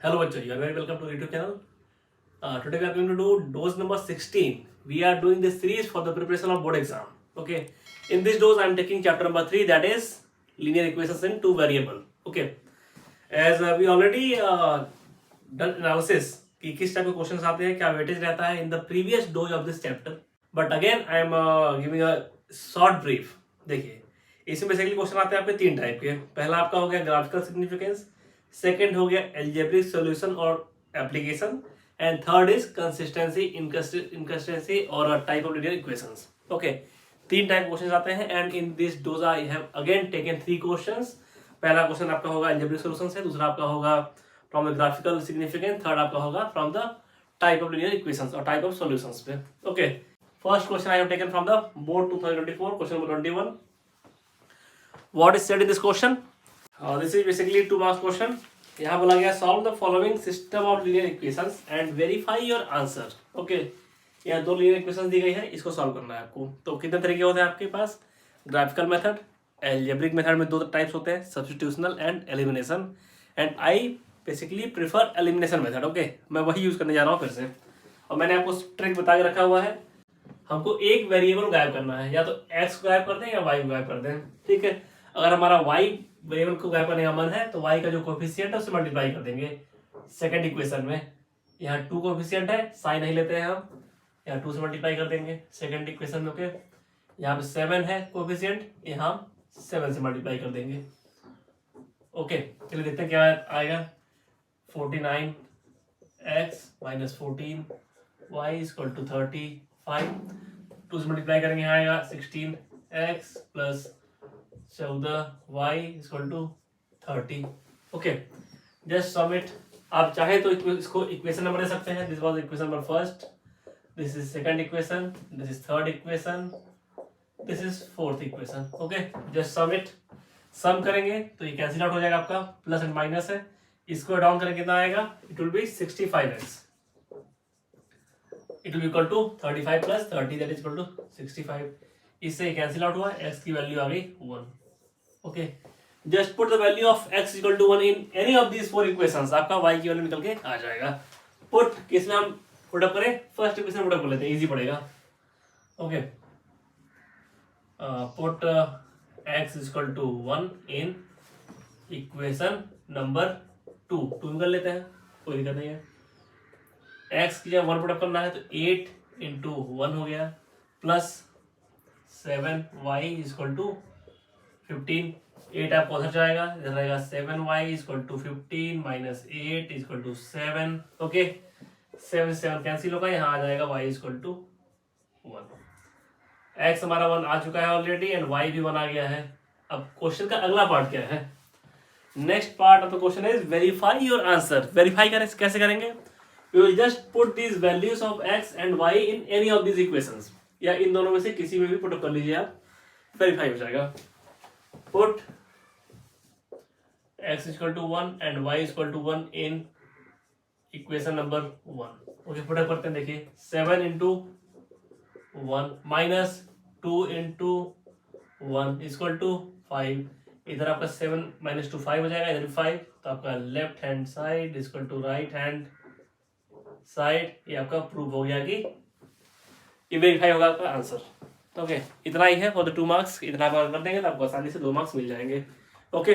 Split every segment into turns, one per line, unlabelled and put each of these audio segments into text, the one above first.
Hello, Bachcho. You are very welcome to YouTube channel. Today we are going to do dose number 16. We are doing this series for the preparation of board exam. Okay. In this dose, I am taking chapter number 3, that is linear equations in two variable. Okay. As we already done analysis कि किस type के questions आते हैं, क्या weightage रहता है in the previous dose of this chapter. But again I am giving a short brief. देखिए, इसमें बेसिकली क्वेश्चन आते हैं आपके तीन टाइप के. पहला आपका हो गया ग्राफिकल सिग्निफिकेंस, सेकंड हो गया एल्जेब्रिक सॉल्यूशन और application, and third is consistency, inconsistency और type of linear equations. Okay, तीन टाइप क्वेश्चंस आते हैं and in this dose I have again taken three questions. पहला क्वेश्चन आपका होगा एल्जेब्रिक सॉल्यूशन से, दूसरा आपका होगा from the graphical significance, third आपका होगा from the type of linear equations और टाइप ऑफ सॉल्यूशंस पे. Okay, first question I have taken from the board 2024, question number 21. What is said in this question? This is basically 2 marks question. यहाँ बोला गया solve the following system of linear equations and verify your answer. Okay, यहाँ दो linear equations दी गई है, इसको solve करना है आपको. तो कितने तरीके होते हैं आपके पास? ग्राफिकल मेथड, एल्जेब्रिक मेथड में दो टाइप्स होते हैं, substitutional and elimination. And I basically prefer elimination method. Okay, मैं वही यूज करने जा रहा हूँ फिर से. और मैंने आपको ट्रिक बता के रखा हुआ है, हमको एक वेरिएबल गायब करना है, या तो एक्स को गायब कर दें या वाई को गायब कर दें. ठीक है, अगर हमारा वाई वेरिएबल को गायब करने का मन है तो वाई का जो कोफिशिएंट है उससे मल्टीप्लाई कर देंगे. सेकंड इक्वेशन में यहाँ 2 कोफिशिएंट है, साइन नहीं लेते हैं हम, यहाँ 2 से मल्टीप्लाई कर देंगे. सेकंड इक्वेशन में ओके, यहाँ पे 7 है कोफिशिएंट, यहाँ 7 से मल्टीप्लाई कर देंगे. ओके, चलिए देखते हैं क्या आएगा. 49x minus 14y equal to 35. 2 से मल्टीप्लाई करेंगे, यहाँ आएगा 16x plus 14y equal to 30. Okay, just sum it. आप चाहे तो इसको इक्वेशन नंबर दे सकते हैं. This was equation number first, this is second equation, this is third equation, this is fourth equation. Okay, just sum it. Sum करेंगे तो ये कैंसिल आउट हो जाएगा, आपका प्लस एंड माइनस है. इसको डाउन करेंगे कितना आएगा? It will be 65x. It will be equal to 35 plus 30 that is equal to 65. इससे कैंसिल आउट हुआ, x की वैल्यू आ गई 1. Okay, just put the value of x equal to 1 in any of these 4 equations. आपका y की value निकल के आ जाएगा. पुट किसमें हम पुट अप करें? फर्स्ट इक्वेशन पुट अप कर लेते हैं, इजी पड़ेगा. Okay, put x equal to 1 in equation number 2 कर लेते हैं, कोई दिक्कत नहीं है. x की जब 1 पुट अप करना है तो 8 इंटू 1 हो गया, प्लस 7y इक्वल टू 15. 8 आपको उधर जाएगा, इधर रहेगा 7y equal to 15 minus 8 equal to 7. Okay, 7 से 7 कैंसिल होगा, यहाँ आ जाएगा y इक्वल टू 1. x हमारा 1 आ चुका है ऑलरेडी एंड y भी 1 आ गया है. अब क्वेश्चन का अगला पार्ट क्या है? Next part of the question is verify your answer. Verify कैसे करेंगे? We will just put these values of x and y in any of these equations, या इन दोनों में से किसी में भी पुट कर लीजिए आप, वेरीफाई हो जाएगा. Put x equal to 1 and y equal to 1 in equation number 1. Okay, put up करते हैं. देखिए 7 into 1 minus 2 into 1 equal to 5. इधर आपका 7 माइनस 2 5 हो जाएगा, इधर 5, तो आपका left hand side equal to right hand side. ये आपका प्रूव हो गया कि ये वेरीफाई होगा आपका आंसर. ओके, इतना ही है फॉर द 2 मार्क्स. इतना आप कर देंगे तो आपको आसानी से 2 मार्क्स मिल जाएंगे. ओके,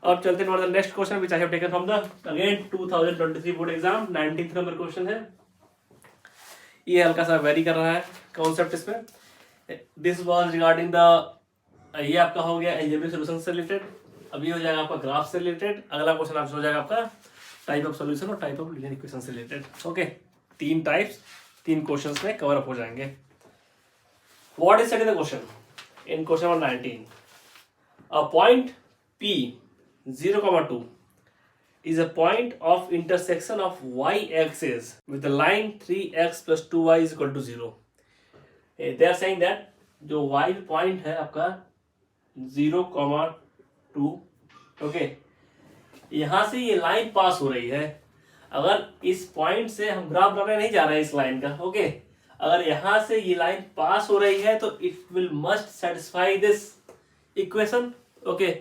अब चलते हैं next question which I have taken from the again 2023 board exam. 19th number question है. ये हल्का सा वेरी कर रहा है कॉन्सेप्ट इसमें. दिस वाज रिगार्डिंग द, ये आपका हो गया एल्जेब्रिक सॉल्यूशन से रिलेटेड. अभी हो जाएगा आपका ग्राफ से रिलेटेड. अगला क्वेश्चन आपसे हो जाएगा आपका टाइप ऑफ सॉल्यूशन और टाइप ऑफ लीनियर इक्वेशन से रिलेटेड. ओके, 3 टाइप्स 3 क्वेश्चंस में कवर अप हो जाएंगे. What is said in the question? In question number 19, a point P 0,2 is a point of intersection of y-axis with the line 3x plus 2y is equal to 0. They are saying that जो y point है आपका 0,2. Okay, यहाँ से ये line पास हो रही है. अगर इस पॉइंट से हम ग्राफ बनाने नहीं जा रहे हैं इस लाइन का. ओके, अगर यहाँ से ये लाइन पास हो रही है तो it will must satisfy this equation. Okay,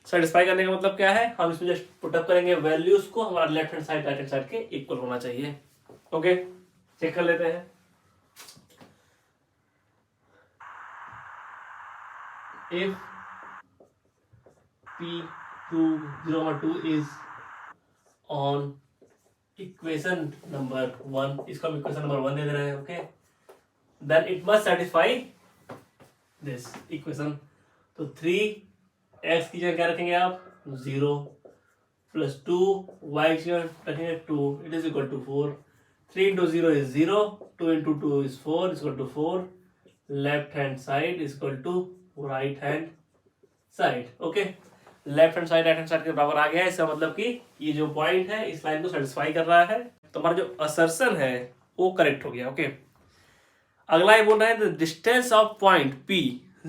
satisfy करने का मतलब क्या है, हम इसमें जस्ट पुटअप करेंगे वैल्यूज को, हमारा left hand side right hand side के इक्वल होना चाहिए। ओके, चेक कर लेते हैं। If P2 is on equation number 1, इसको हम इक्वेशन नंबर 1 दे दे रहे हैं। Okay, then it must satisfy this equation. तो 3x की जगह क्या रखेंगे आप, 0 प्लस 2 y की जगह रखेंगे 2, it is equal to 4। 3 into 0 is 0, 2 into 2 is 4, is equal to 4। Left hand side is equal to right hand side. Okay, left hand side right hand side के बराबर आ गया है। इसका मतलब कि ये जो पॉइंट है इस लाइन को सेटिस्फाई कर रहा है, तो हमारा जो असर्शन है वो करेक्ट हो गया। ओके, अगला ये बोल रहा है the distance of point P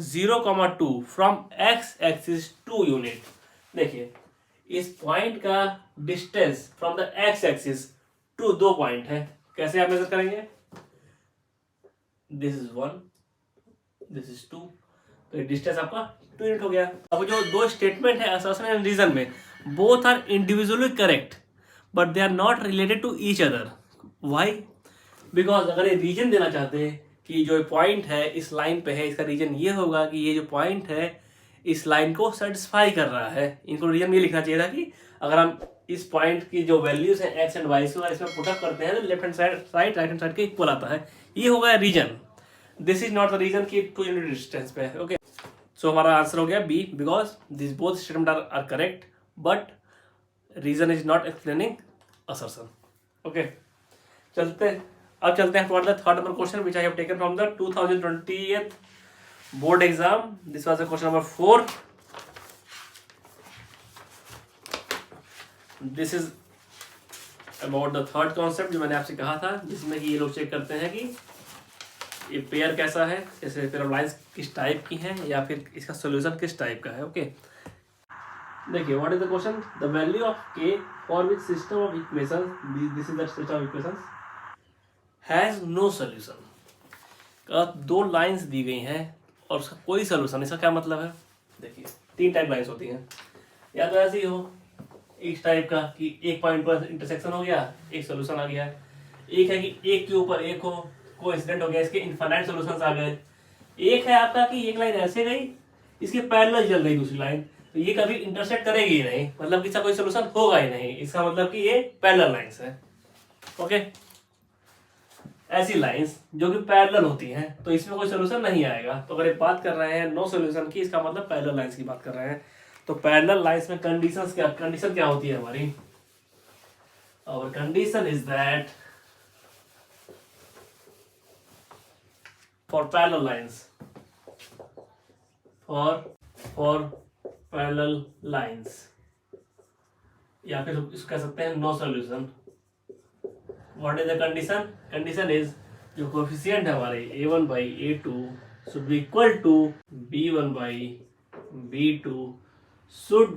0,2 from x axis to unit. देखिए, इस पॉइंट का distance from the x axis to 2 point है। कैसे आप मेजर करेंगे, दिस इज 1, दिस इज 2, तो डिस्टेंस आपका 2 यूनिट हो गया। अब जो दो स्टेटमेंट है असर्शन एंड रीजन में, both are individually correct but they are not related to each other. Why? Because अगर ये रीजन देना चाहते हैं कि जो पॉइंट है इस लाइन पे है, इसका रीजन ये होगा कि ये जो पॉइंट है इस लाइन को सेटिस्फाई कर रहा है। इनको रीजन ये लिखना चाहिए था कि अगर हम इस पॉइंट की जो वैल्यूज है एक्स एंड वाई को इसमें पुटअप करते हैं तो left hand side right hand side के इक्वल आता है। ये होगा reason. This is not the reason कि 2 यूनिट डिस्टेंस पे है। ओके, सो हमारा आंसर हो गया B, because this both statement are correct but reason is not explaining assertion. Okay, अब चलते हैं toward the third number question which I have taken from the 2020 board exam. This was the question number 4। This is about the third concept जो मैंने आपसे कहा था, जिसमें कि ये लोग चेक करते हैं कि ये पेयर कैसा है, जैसे पेयर ऑफ लाइंस किस टाइप की हैं या फिर इसका सॉल्यूशन किस टाइप का है। ओके, देखिए, what is the question, the value of k for which system of equations, this is the system of equations has no solution. 2 lines दी गई हैं और उसका कोई सॉल्यूशन, इसका क्या मतलब है? देखिए, 3 टाइप लाइंस होती हैं, या तो ऐसी हो इस टाइप का कि एक पॉइंट पर इंटरसेक्शन हो गया, एक सॉल्यूशन आ गया। एक है कि एक के ऊपर एक हो, कोइंसिडेंट हो गया, इसके इनफाइनाइट सॉल्यूशंस आ गए। एक है आपका कि एक लाइन ऐसे गई, इसके पैरेलल चल रही दूसरी लाइन, तो ये कभी इंटरसेक्ट करेगी ही नहीं, मतलब इसका कोई सॉल्यूशन होगा ही नहीं। इसका मतलब कि ये पैरेलल लाइंस है। ओके, ऐसी लाइंस जो कि पैरेलल होती हैं तो इसमें कोई सॉल्यूशन नहीं आएगा। तो अगर ये बात कर रहे हैं नो सॉल्यूशन की, इसका मतलब पैरेलल लाइंस की बात कर रहे हैं। तो पैरेलल लाइंस में कंडीशन क्या होती है हमारी? और condition is that for parallel lines, for parallel lines, या फिर इसको कह सकते हैं no solution. What is the condition? Condition is जो कोएफिशिएंट है हमारे a1 by a2 should be equal to b1 by b2 should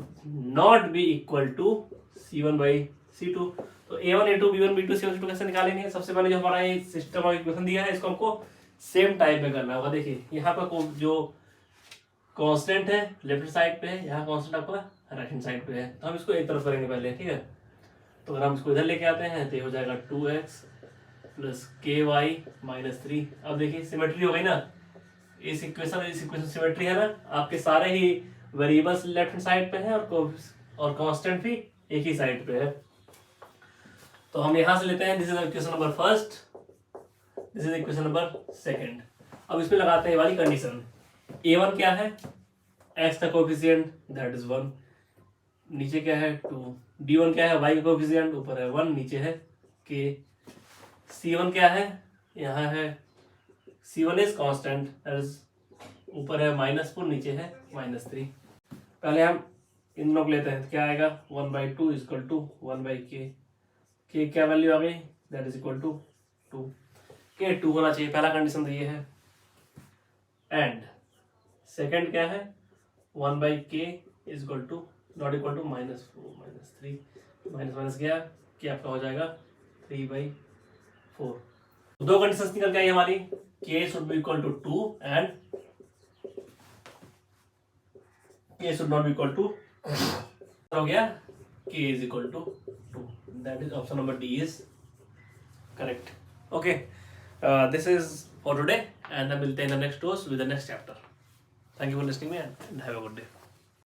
not be equal to c1 by c2। तो a1 a2 b1 b2 c1 c2 कैसे निकालेंगे? सबसे पहले जो हमारा ये सिस्टम ऑफ इक्वेशन दिया है इसको हमको सेम टाइप में करना होगा। देखिए, यहाँ पर जो कांस्टेंट है लेफ्ट साइड पे है, यहाँ कांस्टेंट आपका राइट हैंड साइड पे है, तो हम इसको एक तरफ करेंगे पहले, ठीक है। तो अगर हम इसको इधर लेके आते हैं तो ये हो जाएगा 2x प्लस ky माइनस 3। अब देखिए, सिमेट्री हो गई ना, इस इक्वेशन सिमेट्री है ना, आपके सारे ही वेरिएबल्स लेफ्ट हैंड साइड पे हैं और कांस्टेंट भी एक ही साइड पे है। तो हम यहाँ से लेते हैं, this is equation number first, this is equation number second. अब इसमें लगाते हैं वाली कंडीशन। a1 क्या है? x का कोएफिशिएंट, दैट इज 1, नीचे क्या है 2। b1 क्या है? y का कोएफिशिएंट, ऊपर है 1, नीचे है k। c1 क्या है? यहाँ है c1 is constant, that is ऊपर है -4, नीचे है -3। पहले हम इन लोग लेते हैं, तो क्या आएगा 1/2 is equal to 1/k। k क्या वैल्यू आ गई? That is equal to 2। K 2 होना चाहिए, पहला कंडीशन तो ये है। एंड सेकंड क्या है? 1/k is equal to not equal to -4 -3, minus गया, क्या आपका हो जाएगा 3/4। 2 कंडीशंस निकल के आई हमारी, k should be equal to 2 and k should not be equal to हो गया k is equal to 2. That is option number D is correct. Okay, this is for today, and मिलते हैं in the next dose with the next chapter. Thank you for listening me and have a good day.